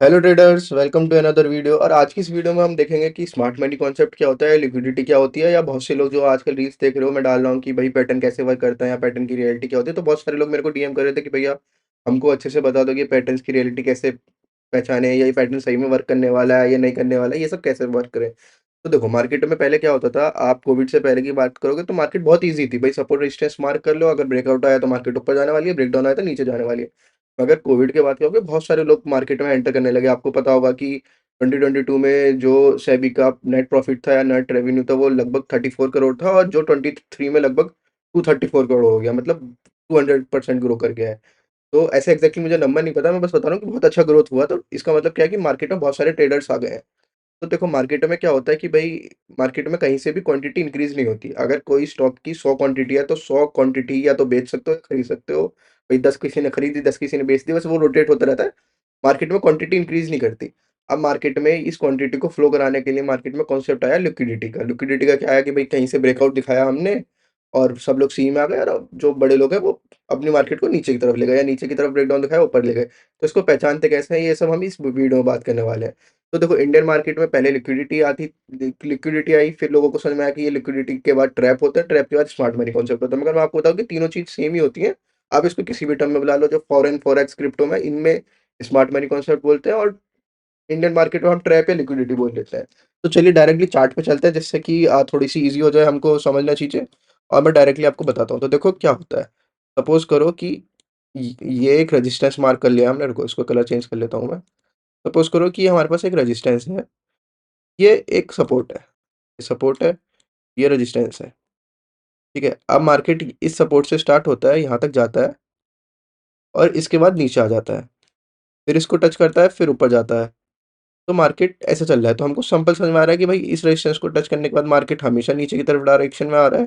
Hello traders, welcome to another video. और आज की इस वीडियो में हम देखेंगे कि स्मार्ट मनी कॉन्सेप्ट क्या होता है, लिक्विडिटी क्या होती है, या बहुत से लोग जो आजकल रील्स देख रहे हो मैं डाल रहा हूँ कि भाई पैटर्न कैसे वर्क करता है या पैटर्न की रियलिटी क्या होती है। तो बहुत सारे लोग मेरे को डीएम कर रहे थे कि भैया हमको अच्छे से बता दो कि पैटर्न्स की रियलिटी कैसे पहचाने, या ये पैटर्न सही में वर्क करने वाला है या नहीं करने वाला है, ये सब कैसे वर्क करें। तो देखो, मार्केट में पहले क्या होता था, आप कोविड से पहले की बात करोगे तो मार्केट बहुत ईजी थी। भाई सपोर्ट रेजिस्टेंस मार्क कर लो, अगर ब्रेकआउट आया तो मार्केट ऊपर जाने वाली है, ब्रेकडाउन आया तो नीचे जाने वाली है। अगर कोविड की बात करोगे, बहुत सारे लोग मार्केट में एंटर करने लगे। आपको पता होगा कि 2022 में जो सेबी का नेट प्रॉफिट था या नेट रेवेन्यू था, वो लगभग 34 करोड़ था, और जो 23 में लगभग 234 करोड़ हो गया, मतलब 200% ग्रो कर गया है। तो ऐसे एग्जैक्टली मुझे नंबर नहीं पता, मैं बस बता रहा हूँ कि बहुत अच्छा ग्रोथ हुआ। तो इसका मतलब क्या है कि मार्केट में बहुत सारे ट्रेडर्स आ गए हैं। तो देखो, मार्केट में क्या होता है कि भाई मार्केट में कहीं से भी क्वांटिटी इंक्रीज नहीं होती। अगर कोई स्टॉक की 100 क्वांटिटी है तो 100 क्वांटिटी या तो बेच सकते हो या खरीद सकते हो। भाई 10 किसी ने खरीदी, 10 किसी ने बेच दी, बस वो रोटेट होता रहता है। मार्केट में क्वांटिटी इंक्रीज नहीं करती। अब मार्केट में इस क्वांटिटी को फ्लो कराने के लिए मार्केट में कॉन्सेप्ट आया लिक्विडिटी का। लिक्विडिटी का क्या है कि भाई कहीं से ब्रेकआउट दिखाया हमने और सब लोग सी में आ गए, और अब जो बड़े लोग हैं वो अपनी मार्केट को नीचे की तरफ ले गए, या नीचे की तरफ ब्रेकडाउन दिखाया ऊपर ले गए। तो इसको पहचानते कैसे हैं, ये सब हम इस वीडियो में बात करने वाले हैं। तो देखो, इंडियन मार्केट में पहले लिक्विडिटी आई, फिर लोगों को समझ में आया कि ये लिक्विडिटी के बाद ट्रैप होता है, ट्रैप के बाद स्मार्ट मनी कॉन्सेप्ट होता है। मगर मैं आपको बताऊं कि तीनों चीज सेम ही होती हैं। आप इसको किसी भी टर्म में बुला लो, जो फॉरेन फॉरेक्स क्रिप्टो में, इनमें स्मार्ट मनी कॉन्सेप्ट बोलते हैं, और इंडियन मार्केट में हम ट्रैप या लिक्विडिटी बोल लेते हैं। तो चलिए डायरेक्टली चार्ट पे चलते हैं, जिससे कि थोड़ी सी इजी हो जाए हमको समझना चीजें। और मैं डायरेक्टली आपको बताता हूँ। तो देखो क्या होता है। सपोज करो कि ये एक रेजिस्टेंस मार्क कर लिया हमने। रुको, इसको कलर चेंज कर लेता हूँ मैं। सपोज करो कि हमारे पास एक रेजिस्टेंस है, ये एक सपोर्ट है, ये सपोर्ट है, ये रेजिस्टेंस है। ठीक है, अब मार्केट इस सपोर्ट से स्टार्ट होता है, यहाँ तक जाता है, और इसके बाद नीचे आ जाता है, फिर इसको टच करता है, फिर ऊपर जाता है। तो मार्केट ऐसे चल रहा है। तो हमको सिंपल समझ में आ रहा है कि भाई इस रेजिस्टेंस को टच करने के बाद मार्केट हमेशा नीचे की तरफ डायरेक्शन में आ रहा है,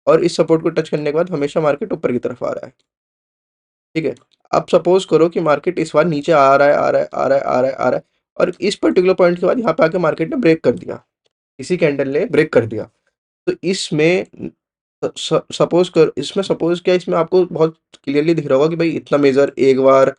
और इस सपोर्ट को टच करने के बाद हमेशा मार्केट ऊपर की तरफ आ रहा है। ठीक है, अब सपोज करो कि मार्केट इस बार नीचे आ रहा है, आ रहा है, आ रहा है, आ रहा है, आ रहा है, और इस पर्टिकुलर पॉइंट के बाद यहाँ पे आके मार्केट ने ब्रेक कर दिया, इसी कैंडल ने ब्रेक कर दिया। तो इसमें सपोज कर, इसमें सपोज क्या, इसमें आपको बहुत क्लियरली दिख रहा होगा कि भाई इतना मेजर एक बार,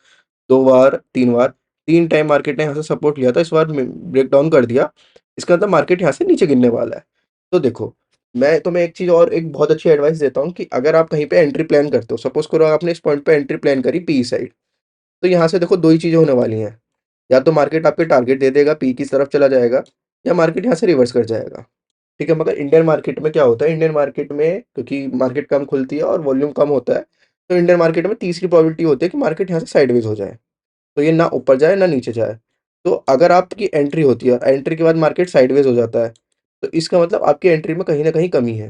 दो बार, तीन बार, तीन टाइम मार्केट ने यहाँ से सपोर्ट लिया था, इस बार ब्रेक डाउन कर दिया। इसका मतलब मार्केट यहाँ से नीचे गिरने वाला है। तो देखो, मैं तुम्हें एक चीज और एक बहुत अच्छी एडवाइस देता हूँ कि अगर आप कहीं पे एंट्री प्लान करते हो, सपोज करो आपने इस पॉइंट पे एंट्री प्लान करी पी साइड, तो यहाँ से देखो दो ही चीजें होने वाली हैं। या तो मार्केट आपके टारगेट दे देगा, पी की तरफ चला जाएगा, या मार्केट यहाँ से रिवर्स कर जाएगा। ठीक है, मगर इंडियन मार्केट में क्या होता है, इंडियन मार्केट में क्योंकि मार्केट कम खुलती है और वॉल्यूम कम होता है, तो इंडियन मार्केट में तीसरी प्रोबेबिलिटी होती है कि मार्केट यहाँ से साइडवेज हो जाए। तो ये ना ऊपर जाए ना नीचे जाए। तो अगर आपकी एंट्री होती है और एंट्री के बाद मार्केट साइडवेज हो जाता है, तो इसका मतलब आपकी एंट्री में कहीं ना कहीं कमी है।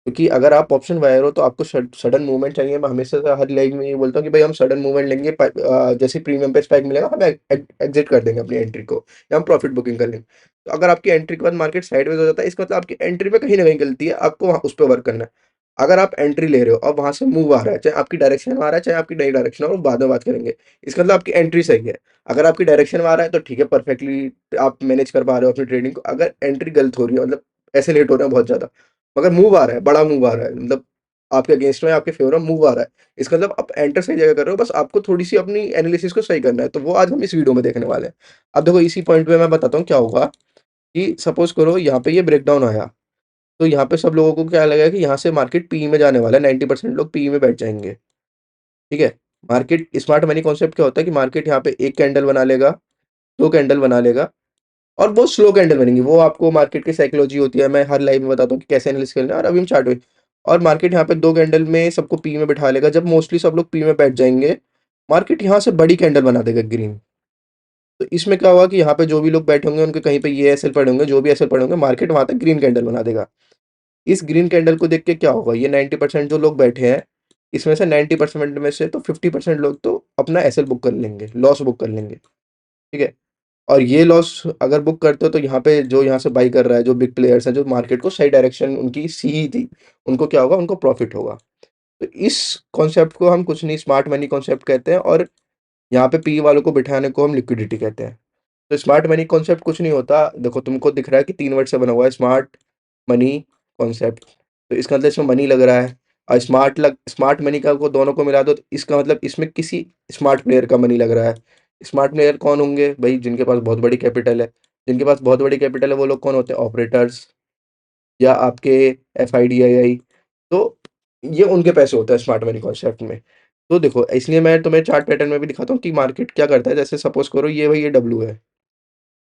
क्योंकि अगर आप ऑप्शन बायर हो तो आपको सडन मूवमेंट चाहिए। मैं हमेशा से हर लाइव में ये बोलता हूँ कि भाई हम सडन मूवमेंट लेंगे, जैसे प्रीमियम पे स्पाइक मिलेगा हम एग्जिट कर देंगे अपनी एंट्री को, या हम प्रॉफिट बुकिंग कर लेंगे। तो अगर आपकी एंट्री के बाद मार्केट साइडवेज हो जाता है, इसका मतलब आपकी एंट्री में कहीं ना कहीं गलती है, आपको उस पर वर्क करना है। अगर आप एंट्री ले रहे हो और वहां से मूव आ रहा है, चाहे आपकी डायरेक्शन में आ रहा है चाहे आपकी नई डायरेक्शन, और बाद में बात करेंगे, इसका मतलब आपकी एंट्री सही है। अगर आपकी डायरेक्शन में आ रहा है तो ठीक है, परफेक्टली आप मैनेज कर पा रहे हो अपनी ट्रेडिंग को। अगर एंट्री गलत हो रही है, मतलब ऐसे लेट हो रहा है बहुत ज्यादा, मगर मूव आ रहा है, बड़ा मूव आ रहा है, मतलब आपके अगेंस्ट में, आपके फेवर में मूव आ रहा है, इसका मतलब आप एंटर सही जगह कर रहे हो। बस आपको थोड़ी सी अपनी एनालिसिस को सही करना है। तो वो आज हम इस वीडियो में देखने वाले हैं। अब देखो, इसी पॉइंट पे मैं बताता हूँ क्या होगा। कि सपोज करो यहाँ पे ये ब्रेकडाउन आया, तो यहाँ पे सब लोगों को क्या लगेगा कि यहाँ से मार्केट पी में जाने वाला है, 90% लोग पी में बैठ जाएंगे। ठीक है, मार्केट स्मार्ट मनी कॉन्सेप्ट क्या होता है कि मार्केट यहाँ पे एक कैंडल बना लेगा, दो कैंडल बना लेगा, और वो स्लो कैंडल बनेंगी। वो आपको मार्केट की साइकोलॉजी होती है, मैं हर लाइव में बताता हूँ कि कैसे एनालिसिस करना है, और अभी हम चार्ट में। और मार्केट यहाँ पे दो कैंडल में सबको पी में बिठा लेगा। जब मोस्टली सब लोग पी में बैठ जाएंगे, मार्केट यहाँ से बड़ी कैंडल बना देगा, ग्रीन। तो इसमें क्या होगा कि यहाँ पे जो भी लोग बैठे होंगे उनके कहीं पे ये एसएल पड़े होंगे, जो भी एसएल पड़े होंगे, मार्केट वहां तक ग्रीन कैंडल बना देगा। इस ग्रीन कैंडल को देख के क्या होगा, ये 90% जो लोग बैठे हैं, इसमें से 90% में से तो 50% लोग तो अपना एसएल बुक कर लेंगे, लॉस बुक कर लेंगे। ठीक है, और ये लॉस अगर बुक करते हो तो यहाँ पे जो यहाँ से बाई कर रहा है, जो बिग प्लेयर्स हैं, जो मार्केट को सही डायरेक्शन उनकी सी थी, उनको क्या होगा, उनको प्रॉफिट होगा। तो इस कॉन्सेप्ट को हम कुछ नहीं, स्मार्ट मनी कॉन्सेप्ट कहते हैं, और यहाँ पे पी वालों को बिठाने को हम लिक्विडिटी कहते हैं। तो स्मार्ट मनी कॉन्सेप्ट कुछ नहीं होता। देखो, तुमको दिख रहा है कि तीन वर्ड से बना हुआ है, स्मार्ट मनी कॉन्सेप्ट। तो इसका मतलब इसमें मनी लग रहा है, और स्मार्ट मनी का को दोनों को मिला दो तो इसका मतलब इसमें किसी स्मार्ट प्लेयर का मनी लग रहा है। स्मार्ट प्लेयर कौन होंगे? भई जिनके पास बहुत बड़ी कैपिटल है। जिनके पास बहुत बड़ी कैपिटल है वो लोग कौन होते हैं? ऑपरेटर्स या आपके एफआईडीआई। तो ये उनके पैसे होते हैं स्मार्ट मनी कॉन्सेप्ट में। तो देखो इसलिए मैं तुम्हें चार्ट पैटर्न में भी दिखाता हूँ कि मार्केट क्या करता है। जैसे सपोज़ करो ये भई ये डब्ल्यू है।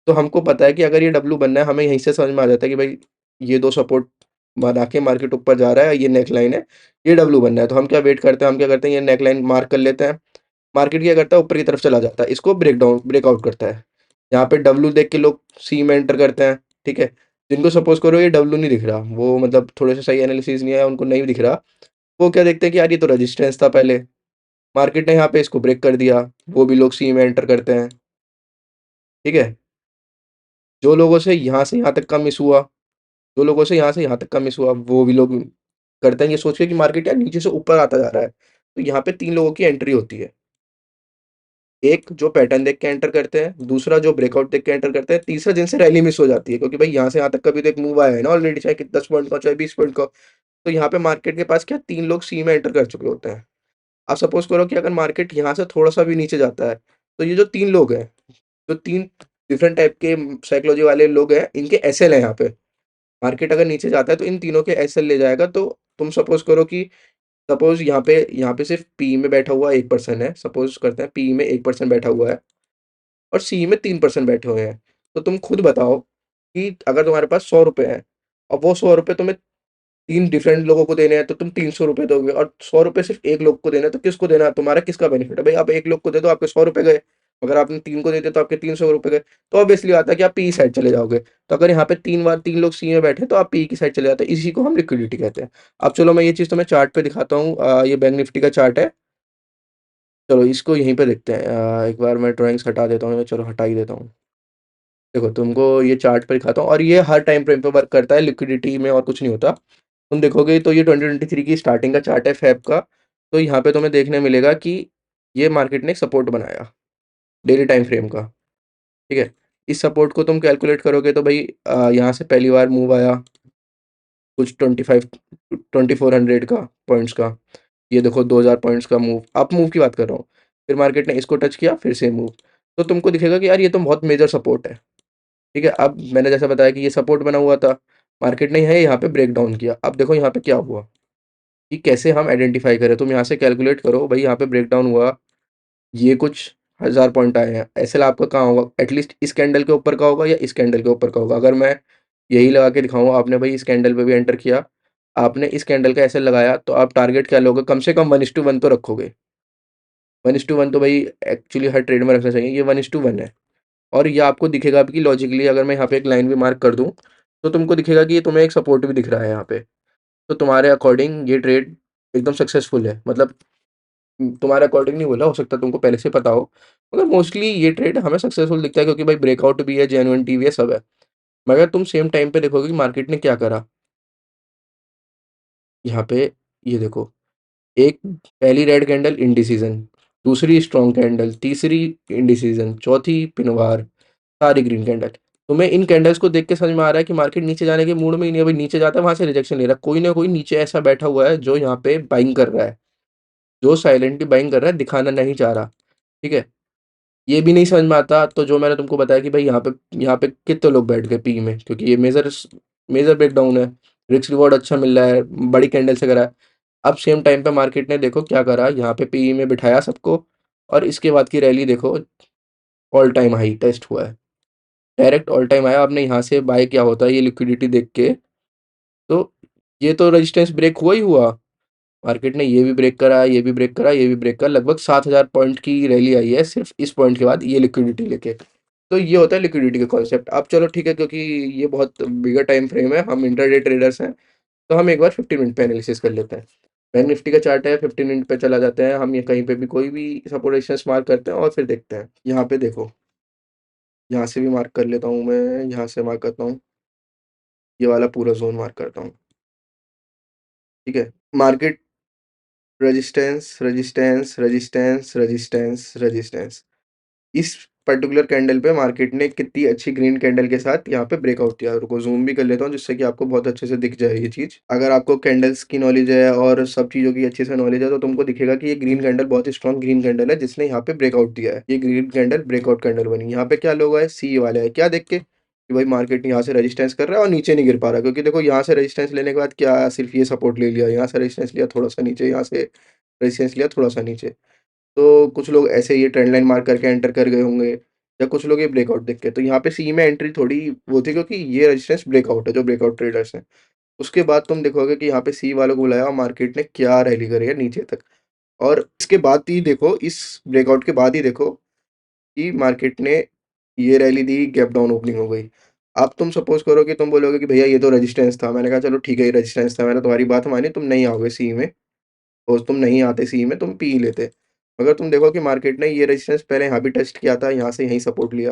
तो हमको पता है कि अगर ये डब्ल्यू बनना है हमें यहीं से समझ में आ जाता है कि भई ये 2 सपोर्ट बना के मार्केट ऊपर जा रहा है, ये नेक लाइन है, ये डब्ल्यू बनना है। तो हम क्या वेट करते हैं, हम क्या करते हैं ये नेक लाइन मार्क कर लेते हैं। मार्केट क्या करता है ऊपर की तरफ चला जाता है, इसको ब्रेकआउट करता है। यहाँ पे डब्ल्यू देख के लोग सी में एंटर करते हैं, ठीक है? जिनको सपोज़ करो ये डब्ल्यू नहीं दिख रहा, वो मतलब थोड़े से सही एनालिसिस नहीं है, उनको नहीं दिख रहा, वो क्या देखते हैं कि यार ये तो रेजिस्टेंस था पहले, मार्केट ने यहाँ पे इसको ब्रेक कर दिया, वो भी लोग सी में एंटर करते हैं, ठीक है? जो लोगों से यहाँ से यहाँ तक का मिस हुआ, जो लोगों से यहाँ तक का मिस हुआ, वो भी लोग करते हैं ये सोच के कि मार्केट यार नीचे से ऊपर आता जा रहा है। तो यहाँ पे 3 लोगों की एंट्री होती है। एक जो पैटर्न देख के एंटर करते हैं, दूसरा जो ब्रेकआउट देख के एंटर करते हैं, तीसरा जिनसे रैली मिस हो जाती है क्योंकि भाई यहाँ से यहाँ तक का भी तो एक मूव आया है ना ऑलरेडी, चाहे कि 10 पॉइंट का हो, चाहे 20 पॉइंट का हो। तो यहाँ पे मार्केट के पास क्या 3 लोग सी में एंटर कर चुके होते हैं। अब सपोज़ करो कि अगर मार्केट यहाँ से थोड़ा-सा भी नीचे जाता है, तो ये जो 3 लोग हैं, जो 3 डिफरेंट टाइप के साइकोलॉजी वाले लोग हैं, इनके एसएल हैं यहाँ पे। मार्केट अगर नीचे जाता है तो इन तीनों के एसएल ले जाएगा, तो तुम सपोज़ करो कि सपोज़ यहाँ पे सिर्फ़ पी में बैठा हुआ 1 पर्सन है, सपोज़ करते हैं पी में 1 पर्सन बैठा हुआ है और सी में 3 पर्सन बैठे हुए हैं। तो तुम खुद बताओ कि अगर तुम्हारे पास ₹100 हैं और वो ₹100 तुम्हें 3 डिफरेंट लोगों को देने हैं, तो तुम ₹300 दोगे और ₹100 सिर्फ़ 1 लोग को देना है, तो किसको देना है? तुम्हारा किसका बेनिफिट है? भई आप 1 लोग को दे दो, आपके ₹100 गए। अगर आपने 3 को दे दिया, तो आपके ₹300 गए। तो ऑब्वियसली बात है कि आप पी साइड चले जाओगे। तो अगर यहाँ पे 3 बार 3 लोग सी में बैठे, तो आप पी की साइड चले जाते हैं। इसी को हम लिक्विडिटी कहते हैं। अब चलो मैं ये चीज़ तुम्हें चार्ट पे दिखाता हूँ। ये बैंक निफ्टी का चार्ट है। चलो इसको यहीं पे देखते हैं। एक बार मैं ड्राइंग्स हटा देता हूँ, चलो हटा ही देता हूँ। देखो तुमको ये चार्ट पे दिखाता हूँ और ये हर टाइम फ्रेम पे वर्क करता है, लिक्विडिटी में और कुछ नहीं होता। तुम देखोगे तो ये 2023 की स्टार्टिंग का चार्ट है फ़ेब का। तो यहाँ पे तुम्हें देखने मिलेगा कि ये मार्केट ने एक सपोर्ट बनाया, डेली टाइम फ्रेम का, ठीक है? इस सपोर्ट को तुम कैलकुलेट करोगे तो भई यहाँ से पहली बार मूव आया कुछ 25 2400 का पॉइंट्स का। ये देखो 2000 पॉइंट्स का मूव, अप मूव की बात कर रहा हूँ। फिर मार्केट ने इसको टच किया, फिर से मूव। तो तुमको दिखेगा कि यार ये तो बहुत मेजर सपोर्ट है, ठीक है? अब मैंने जैसा बताया कि ये सपोर्ट बना हुआ था, मार्केट ने यहाँ पे ब्रेक डाउन किया। अब देखो यहाँ पे क्या हुआ कि कैसे हम आइडेंटिफ़ाई करें। तुम यहाँ से कैलकुलेट करो भई यहाँ पे ब्रेक डाउन हुआ, ये कुछ 1000 पॉइंट आए हैं। एसएल आपका कहाँ होगा? एटलीस्ट इस कैंडल के ऊपर का होगा या इस कैंडल के ऊपर का होगा। अगर मैं यही लगा के दिखाऊँ, आपने भई इस कैंडल पे भी एंटर किया, आपने इस कैंडल का एसएल लगाया, तो आप टारगेट क्या लोगे? कम से कम 1:1 तो रखोगे। 1:1 तो भई एक्चुअली हर ट्रेड में रखना चाहिए, ये 1:1 है। और ये आपको दिखेगा भी कि लॉजिकली अगर मैं यहाँ पे एक लाइन भी मार्क कर दूँ, तो तुमको दिखेगा कि ये तुम्हें एक सपोर्ट भी दिख रहा है यहाँ पे। तो तुम्हारे अकॉर्डिंग ये ट्रेड एकदम सक्सेसफुल है। मतलब तुम्हारे अकॉर्डिंग नहीं बोला, हो सकता है तुमको पहले से पता हो। मगर मोस्टली ये ट्रेड हमें सक्सेसफुल दिखता है क्योंकि भाई ब्रेकआउट भी है, जेन्युइनिटी भी है, सब है। मगर तुम सेम टाइम पे देखोगे कि मार्केट ने क्या करा। यहाँ पे ये देखो, एक पहली रेड कैंडल इंडिसीजन, दूसरी स्ट्रॉन्ग कैंडल, तीसरी इंडिसीजन, चौथी पिन बार, सारी ग्रीन कैंडल। तुम्हें इन कैंडल्स को देख के समझ में आ रहा है कि मार्केट नीचे जाने के मूड में ही नहीं है। भाई नीचे जाता है वहाँ से रिजेक्शन ले रहा है। कोई ना कोई नीचे ऐसा बैठा हुआ है जो यहाँ पे बाइंग कर रहा है, जो साइलेंटली बाइंग कर रहा है, दिखाना नहीं चाह रहा, ठीक है? ये भी नहीं समझ में आता तो जो मैंने तुमको बताया कि भाई यहाँ पे कितने लोग बैठ गए पी में, क्योंकि ये मेजर ब्रेकडाउन है, रिस्क रिवॉर्ड अच्छा मिल रहा है, बड़ी कैंडल से करा है। अब सेम टाइम पे मार्केट ने देखो क्या करा, यहाँ पे पी में बिठाया सबको और इसके बाद की रैली देखो, ऑल टाइम हाई टेस्ट हुआ है, डायरेक्ट ऑल टाइम आया। आपने यहाँ से बाय क्या होता है ये लिक्विडिटी देख के, तो ये तो रेजिस्टेंस ब्रेक हुआ ही हुआ। मार्केट ने ये भी ब्रेक करा, ये भी ब्रेक करा, ये भी ब्रेक करा, लगभग 7000 पॉइंट की रैली आई है सिर्फ इस पॉइंट के बाद ये लिक्विडिटी लेके। तो ये होता है लिक्विडिटी का कॉन्सेप्ट। अब चलो ठीक है, क्योंकि ये बहुत बिगर टाइम फ्रेम है, हम इंट्राडे ट्रेडर्स हैं, तो हम एक बार 15 मिनट पे एनालिसिस कर लेते हैं। बैंक निफ्टी का चार्ट है, 15 मिनट पे चला जाते हैं हम, ये कहीं पे भी कोई भी सपोर्ट रेजिस्टेंस मार्क करते हैं और फिर देखते हैं। यहाँ पे देखो, यहाँ से भी मार्क कर लेता हूँ मैं, यहाँ से मार्क करता हूँ, ये वाला पूरा ज़ोन मार्क करता हूँ, ठीक है? Market resistance, resistance, resistance, resistance, resistance. इस पर्टिकुलर कैंडल पे मार्केट ने कितनी अच्छी ग्रीन कैंडल के साथ यहाँ पे ब्रेकआउट किया। रुको ज़ूम भी कर लेता हूँ जिससे कि आपको बहुत अच्छे से दिख जाए ये चीज़। अगर आपको कैंडल्स की नॉलेज है और सब चीज़ों की अच्छे से नॉलेज है तो तुमको दिखेगा कि ये ग्रीन कैंडल बहुत ही स्ट्रॉन्ग ग्रीन कैंडल है जिसने यहाँ पे ब्रेकआउट दिया है। ये ग्रीन कैंडल ब्रेकआउट कैंडल बनी। यहाँ पे क्या लोग आए, सी वाले आए। क्या देख के कि भाई मार्केट यहाँ से रेजिस्टेंस कर रहा है और नीचे नहीं गिर पा रहा, क्योंकि देखो यहाँ से रेजिस्टेंस लेने के बाद क्या आया, सिर्फ ये सपोर्ट ले लिया, यहाँ से रेजिस्टेंस लिया थोड़ा-सा नीचे, यहाँ से रेजिस्टेंस लिया थोड़ा-सा नीचे। तो कुछ लोग ऐसे ये ट्रेंड लाइन मार्क करके एंटर कर गए होंगे या कुछ लोग ये ब्रेकआउट देख के। तो यहाँ पे सी में एंट्री थोड़ी वो थी क्योंकि ये रेजिस्टेंस ब्रेकआउट है जो ब्रेकआउट ट्रेडर्स हैं। उसके बाद तुम देखोगे कि यहाँ पे सी वालों को बुलाया और मार्केट ने क्या रैली करी है नीचे तक। और इसके बाद ही देखो, इस ब्रेकआउट के बाद ही देखो कि मार्केट ने ये रैली दी, गैप डाउन ओपनिंग हो गई। अब तुम सपोज़ करो कि तुम बोलोगे कि भैया ये तो रेजिस्टेंस था। मैंने कहा चलो ठीक है ये रेजिस्टेंस था, मैंने तुम्हारी बात मानी, तुम नहीं आओगे सी में। और तुम नहीं आते सी में, तुम पी ही लेते। मगर तुम देखो कि मार्केट ने ये रेजिस्टेंस पहले यहाँ भी टेस्ट किया था, यहाँ से यहीं सपोर्ट लिया,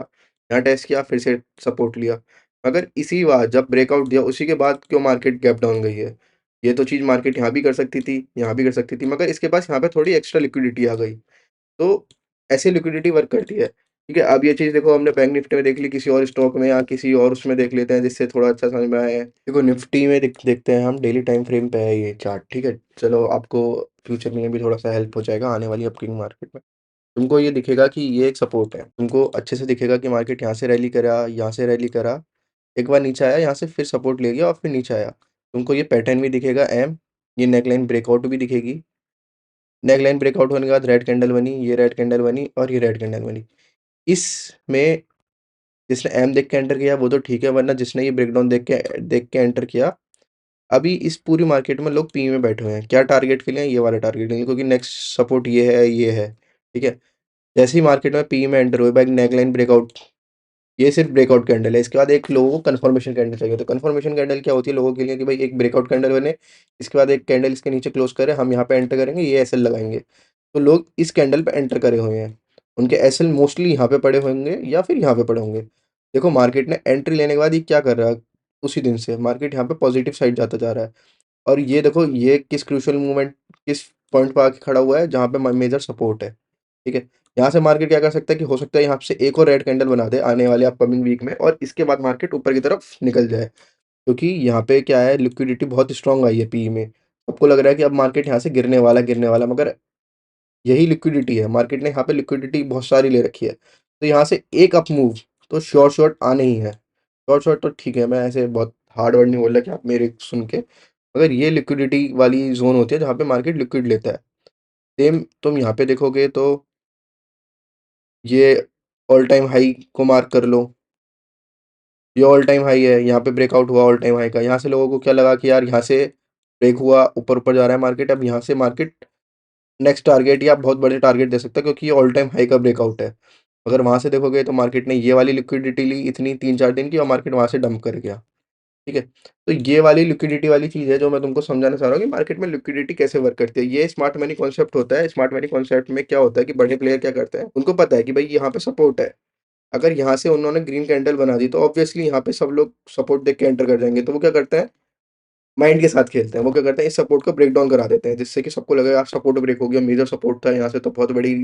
यहाँ टेस्ट किया, फिर से सपोर्ट लिया। मगर इसी बार जब ब्रेकआउट दिया, उसी के बाद क्यों मार्केट गैप डाउन गई है? ये तो चीज़ मार्केट यहाँ भी कर सकती थी, यहाँ भी कर सकती थी, मगर इसके पास यहाँ पे थोड़ी एक्स्ट्रा लिक्विडिटी आ गई। तो ऐसे लिक्विडिटी वर्क करती है, ठीक है? अब ये चीज़ देखो हमने बैंक निफ्टी में देख ली, किसी और स्टॉक में या किसी और उसमें देख लेते हैं जिससे थोड़ा अच्छा समझ में आए। देखो निफ्टी में देखते हैं हम, डेली टाइम फ्रेम पे है ये चार्ट, ठीक है? चलो आपको फ्यूचर में भी थोड़ा-सा हेल्प हो जाएगा आने वाली अपकमिंग मार्केट में। तुमको ये दिखेगा कि ये एक सपोर्ट है, तुमको अच्छे से दिखेगा कि मार्केट यहाँ से रैली करा, यहाँ से रैली करा, एक बार नीचे आया, यहाँ से फिर सपोर्ट ले गया और फिर नीचे आया। तुमको ये पैटर्न भी दिखेगा एम, ये नेकलाइन ब्रेकआउट भी दिखेगी। नेकलाइन ब्रेकआउट होने के बाद रेड कैंडल बनी, ये रेड कैंडल बनी और ये रेड कैंडल बनी। इसमें जिसने एम देख के एंटर किया वो तो ठीक है, वरना जिसने ये ब्रेकडाउन देख के एंटर किया, अभी इस पूरी मार्केट में लोग पी में बैठे हुए हैं। क्या टारगेट के लिए? ये वाला टारगेट के लिए, क्योंकि नेक्स्ट सपोर्ट ये है, ठीक है? जैसे ही मार्केट में पी में एंटर हुए, भाई नेकलाइन ब्रेकआउट, ये सिर्फ ब्रेकआउट कैंडल है। इसके बाद एक लोगों को कन्फर्मेशन कैंडल चाहिए। तो कन्फर्मेशन कैंडल क्या होती है लोगों के लिए कि भाई एक ब्रेकआउट कैंडल बने, इसके बाद एक कैंडल इसके नीचे क्लोज करे, हम यहाँ पे एंटर करेंगे, ये एसएल लगाएंगे। तो लोग इस कैंडल पे एंटर करे हुए हैं, उनके एसएल मोस्टली यहाँ पे पड़े होंगे या फिर यहाँ पे पड़े होंगे। देखो मार्केट ने एंट्री लेने के बाद ये क्या कर रहा है, उसी दिन से मार्केट यहाँ पे पॉजिटिव साइड जाता जा रहा है। और ये देखो ये किस क्रूशियल मूवमेंट, किस पॉइंट पे आके खड़ा हुआ है जहाँ पे मेजर सपोर्ट है, ठीक है? यहाँ से मार्केट क्या कर सकता है कि हो सकता है यहाँ से एक और रेड कैंडल बना दे आने वाले अपकमिंग वीक में और इसके बाद मार्केट ऊपर की तरफ निकल जाए, क्योंकि यहाँ पे क्या है, लिक्विडिटी बहुत स्ट्रांग आई है पी में। सबको लग रहा है कि अब मार्केट यहाँ से गिरने वाला, मगर यही लिक्विडिटी है, मार्केट ने यहाँ पे लिक्विडिटी बहुत सारी ले रखी है। तो यहाँ से एक अप मूव तो श्योर शॉट आने ही है। शॉर्ट शॉट तो ठीक है, मैं ऐसे बहुत हार्ड वर्ड नहीं बोल रहा कि आप मेरे सुन के, मगर ये लिक्विडिटी वाली ज़ोन होती है जहाँ पे मार्केट लिक्विड लेता है। सेम तुम यहाँ पे देखोगे तो ये ऑल टाइम हाई को मार्क कर लो, ये ऑल टाइम हाई है, यहाँ पे ब्रेकआउट हुआ ऑल टाइम हाई का। यहाँ से लोगों को क्या लगा कि यार यहाँ से ब्रेक हुआ, ऊपर-ऊपर जा रहा है मार्केट, अब यहाँ से मार्केट नेक्स्ट टारगेट या बहुत बड़े टारगेट दे सकता है क्योंकि ये ऑल टाइम हाई का ब्रेकआउट है। अगर वहाँ से देखोगे तो मार्केट ने ये वाली लिक्विडिटी ली इतनी 3-4 दिन की और मार्केट वहाँ से डंप कर गया, ठीक है? तो ये वाली लिक्विडिटी वाली चीज़ है जो मैं तुमको समझाना चाह रहा हूँ कि मार्केट में लिक्विडिटी कैसे वर्क करती है। ये स्मार्ट मनी कॉन्सेप्ट होता है। स्मार्ट मनी कॉन्सेप्ट में क्या होता है कि बड़े प्लेयर क्या करते हैं, उनको पता है कि भाई यहाँ पे सपोर्ट है। अगर यहाँ से उन्होंने ग्रीन कैंडल बना दी तो ऑब्वियसली यहाँ पे सब लोग सपोर्ट देख के एंटर कर जाएँगे। तो वो क्या करते हैं, माइंड के साथ खेलते हैं। वो क्या करते हैं, इस सपोर्ट को ब्रेक डाउन करा देते हैं जिससे कि सबको लगेगा यार सपोर्ट ब्रेक हो गया, मेजर सपोर्ट था, यहाँ से तो बहुत बड़ी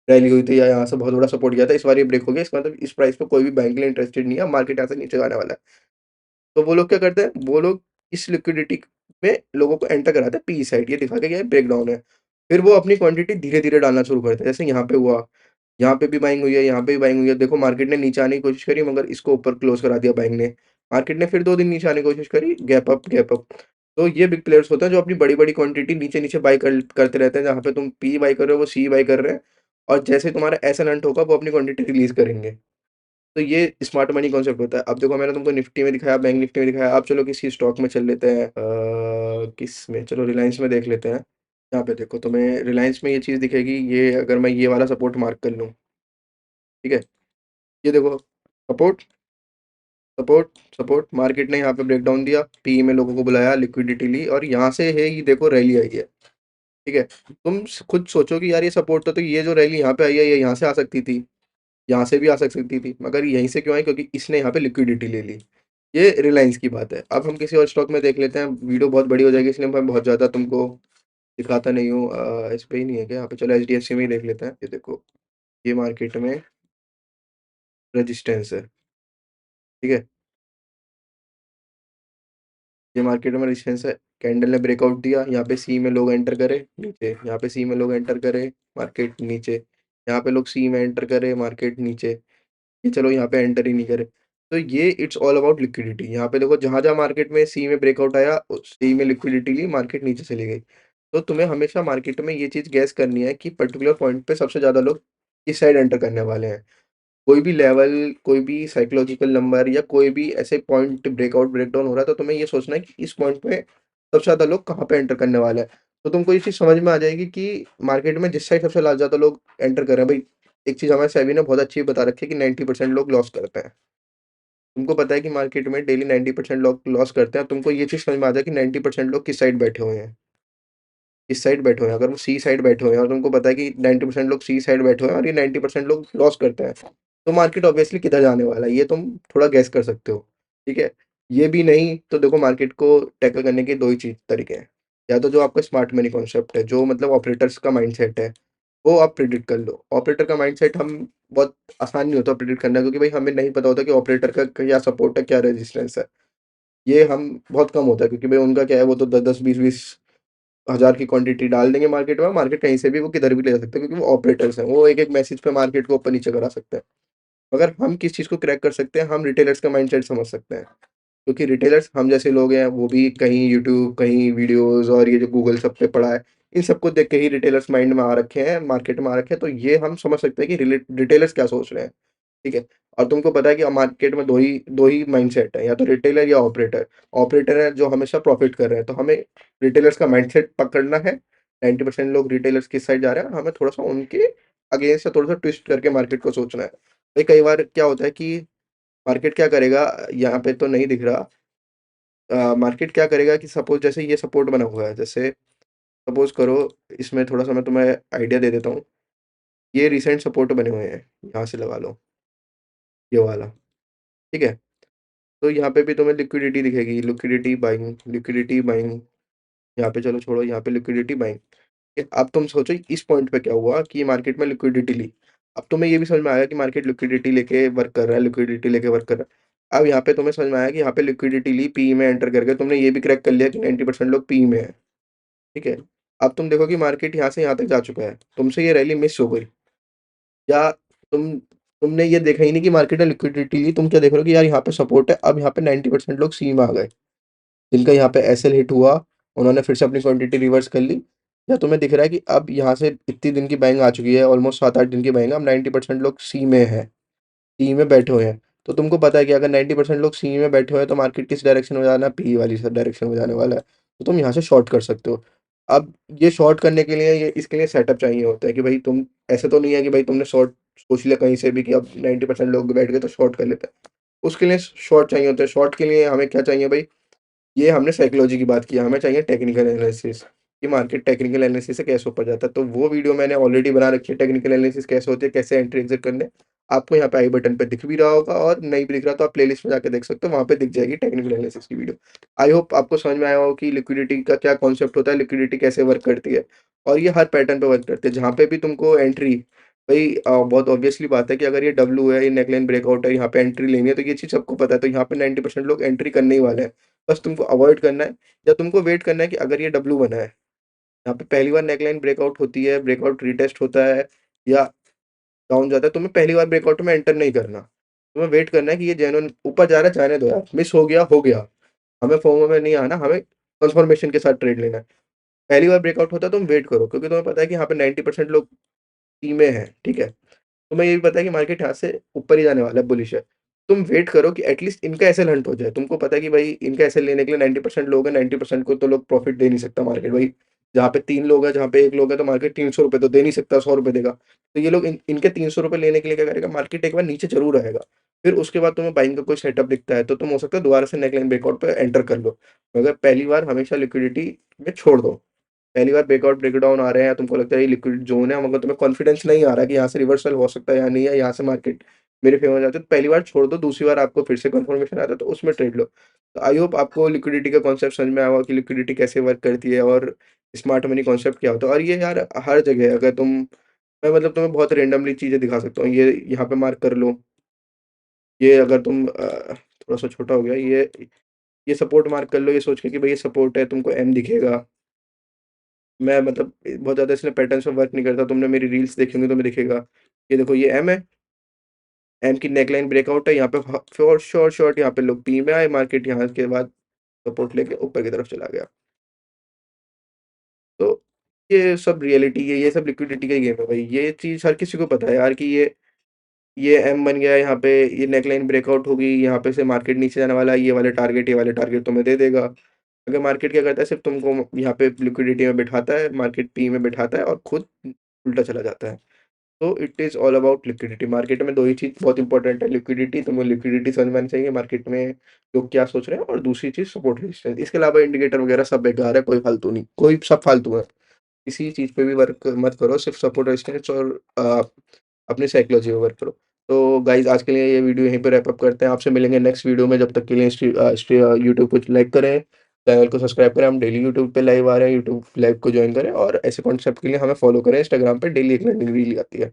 रैली हुई थी या यहाँ से बहुत बड़ा सपोर्ट गया था, इस बार ये ब्रेक हो गया, इसका मतलब इस प्राइस पे कोई भी बैंक के लिए इंटरेस्टेड नहीं है, मार्केट यहाँ से नीचे जाने वाला है। तो वो लोग क्या करते हैं, वो लोग इस लिक्विडिटी में लोगों को एंटर कराते हैं पी साइड, ये दिखा के ये ब्रेक डाउन है। फिर वो अपनी क्वांटिटी धीरे-धीरे डालना शुरू करते हैं। जैसे यहाँ पे हुआ, यहाँ पे भी बाइंग हुई है, यहाँ पे भी बाइंग हुई है। देखो मार्केट ने नीचे आने की कोशिश करी मगर इसको ऊपर क्लोज़ करा दिया बाइंग ने। मार्केट ने फिर 2 दिन नीचे आने की कोशिश करी, गैप अप, गैप अप। तो ये बिग प्लेयर्स होते हैं जो अपनी बड़ी-बड़ी क्वांटिटी नीचे-नीचे बाय करते रहते हैं। जहाँ पे तुम पी बाय कर रहे हो, वो सी बाय कर रहे हैं और जैसे ही तुम्हारा एस-एन एंट होगा, वो अपनी क्वांटिटी रिलीज़ करेंगे। तो ये स्मार्ट मनी कॉन्सेप्ट होता है। अब देखो मैंने तुमको निफ्टी में दिखाया, बैंक निफ्टी में दिखाया, अब चलो किसी स्टॉक में चल लेते हैं, किस में, चलो रिलायंस में देख लेते हैं। यहाँ पे देखो तुम्हें रिलायंस में ये चीज़ दिखेगी, ये अगर मैं ये वाला सपोर्ट मार्क कर लूँ, ठीक है? ये देखो सपोर्ट, सपोर्ट, सपोर्ट, मार्केट ने यहाँ पे ब्रेकडाउन दिया, पीई में लोगों को बुलाया, लिक्विडिटी ली और यहाँ से है ये देखो रैली आई है, ठीक है? तुम खुद सोचो कि यार ये सपोर्ट था तो ये जो रैली यहाँ पे आई है, ये यहाँ से आ सकती थी, यहाँ से भी आ सकती थी, मगर यहीं से क्यों आई? क्योंकि इसने यहाँ पे लिक्विडिटी ले ली। ये रिलायंस की बात है। अब हम किसी और स्टॉक में देख लेते हैं, वीडियो बहुत बड़ी हो जाएगी इसलिए मैं बहुत ज़्यादा तुमको दिखाता नहीं हूँ, इस पे ही नहीं है क्या? यहाँ पे चलो एचडीएफसी में ही देख लेते हैं। ये देखो, ये मार्केट में रेजिस्टेंस है, ठीक है? ये मार्केट में रेजिस्टेंस है, कैंडल ने ब्रेकआउट दिया, यहाँ पे सी में लोग एंटर करे, नीचे, यहाँ पे सी में लोग एंटर करे, मार्केट नीचे, यहाँ पे लोग सी में एंटर करे, मार्केट नीचे, कि चलो यहाँ पे एंटर ही नहीं करे। तो ये इट्स ऑल अबाउट लिक्विडिटी। यहाँ पे देखो जहाँ-जहाँ मार्केट में सी में ब्रेकआउट आया, सी में लिक्विडिटी ली, मार्केट नीचे चली गई। तो तुम्हें हमेशा मार्केट में ये चीज़ गेस करनी है कि पर्टिकुलर पॉइंट पे सबसे ज़्यादा लोग किस साइड एंटर करने वाले हैं। कोई भी लेवल, कोई भी साइकोलॉजिकल नंबर या कोई भी ऐसे पॉइंट ब्रेकआउट, ब्रेकडाउन हो रहा है, तो तुम्हें ये सोचना है कि इस पॉइंट पे सबसे ज़्यादा लोग कहाँ पे एंटर करने वाले हैं। तो तुमको ये चीज़ समझ में आ जाएगी कि मार्केट में जिस साइड सबसे ज़्यादा लोग एंटर कर रहे हैं। भाई, एक चीज़ हमारे सेबी ने बहुत अच्छी बता रखी है कि 90% लोग लॉस करते हैं। तुमको पता है कि मार्केट में डेली 90% लोग लॉस करते हैं, तुमको ये चीज़ समझ में आ जाए कि 90% लोग किस साइड बैठे हुए हैं। किस साइड बैठे हुए हैं। अगर वो सी साइड बैठे हुए हैं और तुमको पता है कि 90% लोग सी साइड बैठे हुए हैं और ये 90% लोग लॉस करते हैं, तो मार्केट ऑब्वियसली किधर जाने वाला है, ये तुम थोड़ा गेस कर सकते हो, ठीक है? ये भी नहीं तो देखो, मार्केट को टैकल करने के 2 ही चीज़ तरीके हैं। या तो जो आपका स्मार्ट मनी कॉन्सेप्ट है, जो मतलब ऑपरेटर्स का माइंडसेट है, वो आप प्रेडिक्ट कर लो। ऑपरेटर का माइंडसेट हम बहुत आसान नहीं होता प्रेडिक्ट करना, क्योंकि भाई हमें नहीं पता होता कि ऑपरेटर का क्या सपोर्ट है, क्या रेजिस्टेंस है। ये हम बहुत कम होता है, क्योंकि भाई उनका क्या है, वो तो 10-10, 20-20 हज़ार की क्वांटिटी डाल देंगे मार्केट में, मार्केट कहीं से भी वो किधर भी ले जा सकते हैं, क्योंकि वो ऑपरेटर्स हैं, वो एक-एक मैसेज पे मार्केट को ऊपर-नीचे करा सकते हैं। मगर हम किस चीज़ को क्रैक कर सकते हैं, हम रिटेलर्स का माइंडसेट समझ सकते हैं। क्योंकि रिटेलर्स हम जैसे लोग हैं, वो भी कहीं यूट्यूब, कहीं वीडियोज़ और ये जो गूगल सब पे पढ़ा है, इन सबको देख के ही रिटेलर्स माइंड में आ रखे हैं, मार्केट में आ रखे हैं, तो ये हम समझ सकते हैं कि रिटेलर्स क्या सोच रहे हैं। ठीक है? और तुमको पता है कि मार्केट में 2 ही माइंडसेट है, या तो रिटेलर या ऑपरेटर। ऑपरेटर है जो हमेशा प्रॉफ़िट कर रहे हैं, तो हमें रिटेलर्स का माइंडसेट पकड़ना है। 90% लोग रिटेलर्स किस साइड जा रहे हैं, हमें थोड़ा-सा उनके अगेंस्ट से थोड़ा-सा ट्विस्ट करके मार्केट को सोचना है। भाई, कई बार क्या होता है कि मार्केट क्या करेगा, यहाँ पे तो नहीं दिख रहा। मार्केट क्या करेगा कि सपोज़ जैसे ये सपोर्ट बना हुआ है, जैसे सपोज़ करो, इसमें थोड़ा-सा मैं तुम्हें आइडिया दे देता हूँ। ये रिसेंट सपोर्ट बने हुए हैं, यहाँ से लगा लो, ये वाला, ठीक है? तो यहाँ पे भी तुम्हें लिक्विडिटी दिखेगी, लिक्विडिटी बाइंग, यहाँ पे चलो छोड़ो, यहाँ पे लिक्विडिटी बाइंग। अब तुम सोचो इस पॉइंट पे क्या हुआ कि मार्केट में लिक्विडिटी ली। अब तुम्हें ये भी समझ में आया कि मार्केट लिक्विडिटी लेके वर्क कर रहा है, लिक्विडिटी लेके वर्क कर रहा है। अब यहाँ पे तुम्हें समझ में आया कि यहाँ पे लिक्विडिटी ली, पी में एंटर करके तुमने ये भी क्रैक कर लिया कि 90% लोग पी में हैं, ठीक है? अब तुम देखो कि मार्केट यहाँ से यहाँ तक जा चुका है, तुमसे ये रैली मिस हो गई, या तुमने ये देखा ही नहीं कि मार्केट ने लिक्विडिटी ली, तुम क्या देख रहे हो कि यार यहाँ पे सपोर्ट है, अब यहाँ पे 90% लोग सी में आ गए। जिनका यहाँ पे एसएल हिट हुआ, उन्होंने फिर से अपनी क्वांटिटी रिवर्स कर ली, या तुम्हें दिख रहा है कि अब यहाँ से इतनी दिन की बाइंग आ चुकी है, ऑलमोस्ट 7-8 दिन की बाइंग है, अब 90% लोग सी में हैं, सी में बैठे हुए हैं। तो तुमको पता है कि अगर 90% लोग सी में बैठे हुए हैं, तो मार्केट किस डायरेक्शन में जाना है, पी वाली स डायरेक्शन में जाने वाला है। तो तुम यहाँ से शॉर्ट कर सकते हो। अब ये शॉर्ट करने के लिए, ये इसके लिए सेटअप चाहिए होता है कि भाई तुम, ऐसा तो नहीं है कि भाई तुमने शॉर्ट सोच लिया कहीं से भी कि अब 90% लोग बैठ गए तो शॉर्ट कर लेते हैं। उसके लिए शॉर्ट चाहिए होता है। शॉर्ट के लिए हमें क्या चाहिए भाई, ये हमने साइकोलॉजी की बात की, हमें चाहिए टेक्निकल एनालिसिस, कि मार्केट टेक्निकल एनालिसिस से कैसे ऊपर जाता है। तो वो वीडियो मैंने ऑलरेडी बना रखी है, टेक्निकल एनालिसिस कैसे होती है, कैसे एंट्री एग्ज़िट करने। आपको यहाँ पे आई बटन पे दिख भी रहा होगा, और नहीं भी दिख रहा तो आप प्लेलिस्ट में जाके देख सकते हो, वहाँ पे दिख जाएगी टेक्निकल एनालिसिस की वीडियो। आई होप आपको समझ में आया हो कि लिक्विडिटी का क्या कॉन्सेप्ट होता है, लिक्विडिटी कैसे वर्क करती है, और ये हर पैटर्न पे वर्क करती है। जहाँ पे भी तुमको एंट्री, भाई बहुत ऑब्वियसली बात है कि अगर ये डब्ल्यू है, ये नेकलाइन ब्रेकआउट है, यहाँ पे एंट्री लेनी है, तो ये चीज़ सबको पता है, तो यहाँ पे 90% लोग एंट्री करने ही वाले हैं। बस तुमको अवॉइड करना है, या तुमको वेट करना है कि अगर ये डब्ल्यू बना है, यहाँ पे पहली बार नेकलाइन ब्रेकआउट होती है, ब्रेकआउट रीटेस्ट होता है या डाउन जाता है, तुम्हें पहली बार ब्रेकआउट में एंटर नहीं करना। तुम्हें वेट करना है कि ये जेन्युइन ऊपर जा रहा है, जाने दो यार, मिस हो गया, हो गया। हमें फोमो में नहीं आना, हमें कन्फर्मेशन के साथ ट्रेड लेना है। पहली बार ब्रेकआउट होता है, तुम वेट करो, क्योंकि तुम्हें पता है कि यहाँ पे 90% लोग टी में हैं, ठीक है? तुम्हें ये भी पता है कि मार्केट यहाँ से ऊपर ही जाने वाला है, बुलिश है। तुम वेट करो कि एटलीस्ट इनका एसएल हंट हो जाए। तुमको पता है कि भाई इनका एसएल लेने के लिए 90% लोग हैं, 90% को तो लोग प्रॉफिट दे नहीं सकता मार्केट भाई। जहाँ पे 3 लोग हैं, जहाँ पे 1 लोग है, तो मार्केट ₹300 तो दे नहीं सकता, ₹100 देगा। तो ये लोग इनके ₹300 लेने के लिए क्या करेगा, मार्केट एक बार नीचे ज़रूर आएगा। फिर उसके बाद तुम्हें बाइंग का कोई सेटअप दिखता है, तो तुम हो सकता है दोबारा से नेकलाइन ब्रेकआउट पे एंटर कर लो। मगर पहली बार हमेशा लिक्विडिटी में छोड़ दो। पहली बार ब्रेकआउट ब्रेकडाउन आ रहे हैं, तुमको लगता है ये लिक्विड ज़ोन है, मगर तुम्हें कॉन्फिडेंस नहीं आ रहा है कि यहाँ से रिवर्सल हो सकता है या नहीं है, यहाँ से मार्केट मेरे फेवर में जाती है, तो पहली बार छोड़ दो, दूसरी बार आपको फिर से कन्फर्मेशन आता है, तो उसमें ट्रेड लो। तो आई होप आपको लिक्विडिटी का कॉन्सेप्ट समझ में आया होगा कि लिक्विडिटी कैसे वर्क करती है, और स्मार्ट मनी कॉन्सेप्ट क्या होता है। और ये यार हर जगह है, अगर तुम, मैं मतलब तुम्हें बहुत रैंडमली चीज़ें दिखा सकता हूँ, ये यहाँ पे मार्क कर लो, ये अगर तुम थोड़ा-सा छोटा हो गया, ये सपोर्ट मार्क कर लो ये सोच के कि भई ये सपोर्ट है, तुमको एम दिखेगा। मैं मतलब बहुत ज़्यादा इसमें पैटर्न्स पे वर्क नहीं करता, तुमने मेरी रील्स देखी होंगी, तुम्हें दिखेगा। ये देखो ये एम है, एम की नेकलाइन ब्रेकआउट है, यहाँ पे फॉर श्योर शॉर्ट यहाँ पे लोग पी में आए, मार्केट यहाँ के बाद सपोर्ट लेके ऊपर की तरफ चला गया। तो ये सब रियलिटी है, ये सब लिक्विडिटी का ही गेम है भाई। ये चीज़ हर किसी को पता है यार कि ये एम बन गया है यहाँ पे, ये नेकलाइन ब्रेकआउट होगी, यहाँ पे से मार्केट नीचे जाने वाला है, ये वाले टारगेट तुम्हें दे देगा। अगर मार्केट क्या करता है, सिर्फ़ तुमको यहाँ पे लिक्विडिटी में बिठाता है, मार्केट पी में बिठाता है और खुद उल्टा चला जाता है। तो it is all about liquidity. Market में 2 ही चीज़ बहुत इंपॉर्टेंट है, लिक्विडिटी, तुमको लिक्विडिटी समझ में आनी चाहिए मार्केट में लोग क्या सोच रहे हैं, और दूसरी चीज़ सपोर्ट रेजिस्टेंस। इसके अलावा इंडिकेटर वगैरह सब बेकार है, कोई फालतू नहीं, कोई सब फालतू है। किसी चीज़ पे भी वर्क मत करो, सिर्फ़ सपोर्ट रेजिस्टेंस और अपनी साइकोलॉजी पे वर्क करो। तो गाइज़ आज के लिए ये वीडियो यहीं पे रैप अप करते हैं, आपसे मिलेंगे नेक्स्ट वीडियो में, जब तक के लिए यूट्यूब को लाइक करें, चैनल को सब्सक्राइब करें, हम डेली यूट्यूब पे लाइव आ रहे हैं, यूट्यूब लाइव को जॉइन करें और ऐसे कॉन्सेप्ट के लिए हमें फॉलो करें, इंस्टाग्राम पे डेली एक लर्निंग रील आती है।